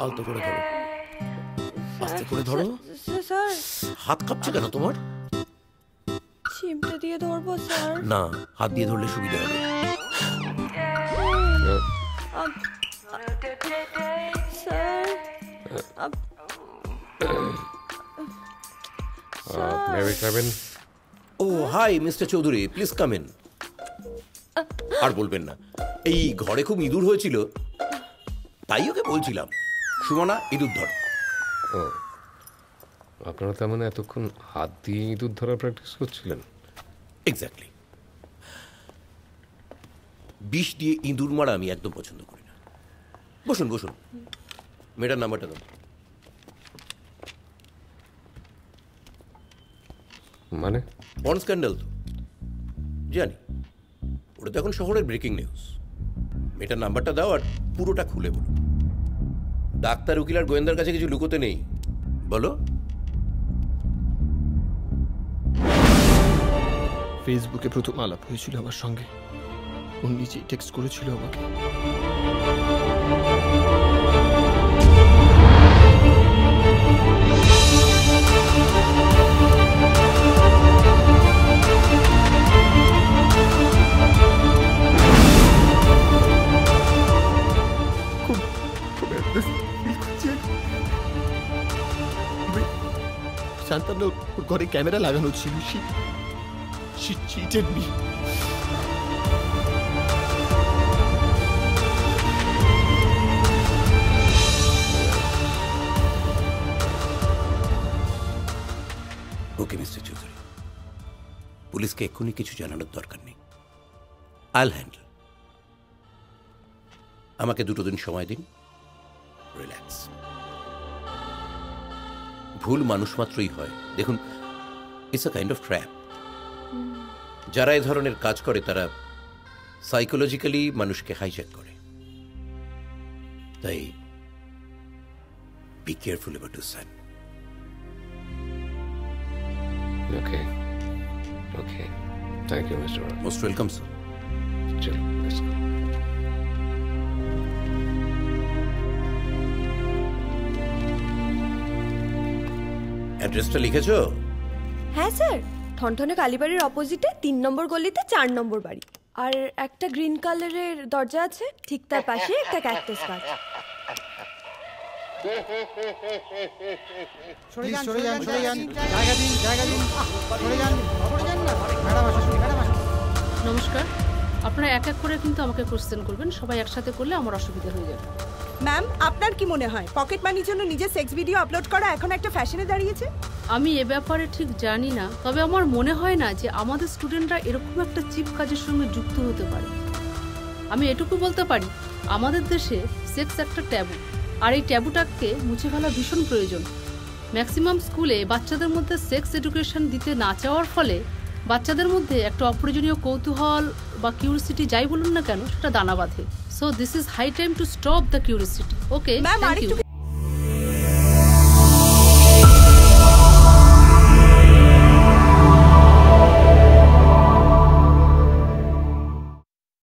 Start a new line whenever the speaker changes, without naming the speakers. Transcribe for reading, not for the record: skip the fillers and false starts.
আলতো করে ধরো, আস্তে করে ধরো।
স্যার
হাত কাঁপছে কেন তোমার?
চিমটে দিয়ে ধরবো স্যার?
না, হাত দিয়ে ধরলে সুবিধা হবে।
স্যার
ও hi mister Chowdhury, please come in. আর বলবেন না, এই ঘরে খুব ইঁদুর হয়েছিল, তাই ওকে বলছিলাম সুমনা ইঁদুর ধর।
আপনারা তার মানে এতক্ষণ হাত দিয়ে ইঁদুর ধরার প্র্যাকটিস করছিলেন?
এক্স্যাক্টলি। বিষ দিয়ে ইঁদুর মারা আমি একদম পছন্দ করি না। বসুন বসুন, মেয়েটার নাম্বারটা দাও।
মানে
পর্ন স্ক্যান্ডাল তো জানি, ওটা তো এখন শহরের ব্রেকিং নিউজ। মেয়েটার নাম্বারটা দাও আর পুরোটা খুলে বলো। ডাক্তার, উকিল আর গোয়েন্দার কাছে কিছু লুকোতে নেই, বলো।
ফেসবুকে প্রথম আলাপ হয়েছিল আমার সঙ্গে, ও নিজেই টেক্সট করেছিল আমাকে। জানতাম না ওর ঘরে ক্যামেরা লাগানো ছিল। She cheated me.
Okay mister Chowdhury, পুলিশকে এক্ষুনি কিছু জানানোর দরকার নেই। আইল হ্যান্ডেল। আমাকে 2 দিন সময় দিন, রিল্যাক্স। ভুল মানুষ মাত্রই হয়। দেখুন, it's a kind of trap. যারা এই ধরনের কাজ করে তারা সাইকোলজিক্যালি মানুষকে হাইজ্যাক করে। তাই be careful about your son.
Okay okay, thank you mister.
Most welcome sir.
চলো লেটস গো।
অ্যাড্রেসটা লিখেছো?
হ্যাঁ স্যার, ঠনঠনে কালীবাড়ির অপোজিটে 3 নম্বর গলিতে 4 নম্বর বাড়ি। আর একটা গ্রিন কালারের দরজা আছে, ঠিক তার পাশে একটা ক্যাকটাস গাছ।
নমস্কার, আপনারা এক এক করে কিন্তু আমাকে কোশ্চেন করবেন, সবাই একসাথে করলে আমার অসুবিধা হয়ে যাবে।
ম্যাম, আপনার কি মনে হয় পকেট মানির জন্য নিজের সেক্স ভিডিও আপলোড করা এখন একটা ফ্যাশনে দাঁড়িয়েছে?
আমি এ ব্যাপারে ঠিক জানি না, তবে আমার মনে হয় না যে আমাদের স্টুডেন্টরা এরকম একটা চিপ কাজের সঙ্গে যুক্ত হতে পারে। আমি এটুকু বলতে পারি, আমাদের দেশে সেক্স একটা ট্যাবু, আর এই ট্যাবুটাকে মুছে ফেলা ভীষণ প্রয়োজন। ম্যাক্সিমাম স্কুলে বাচ্চাদের মধ্যে সেক্স এডুকেশন দিতে না চাওয়ার ফলে বাচ্চাদের মধ্যে একটা অপ্রয়োজনীয় কৌতূহল বা কিউরিসিটি যাই বলুন না কেন, সেটা দানা বাঁধে। So this is high time to stop the curiosity. Okay, thank you.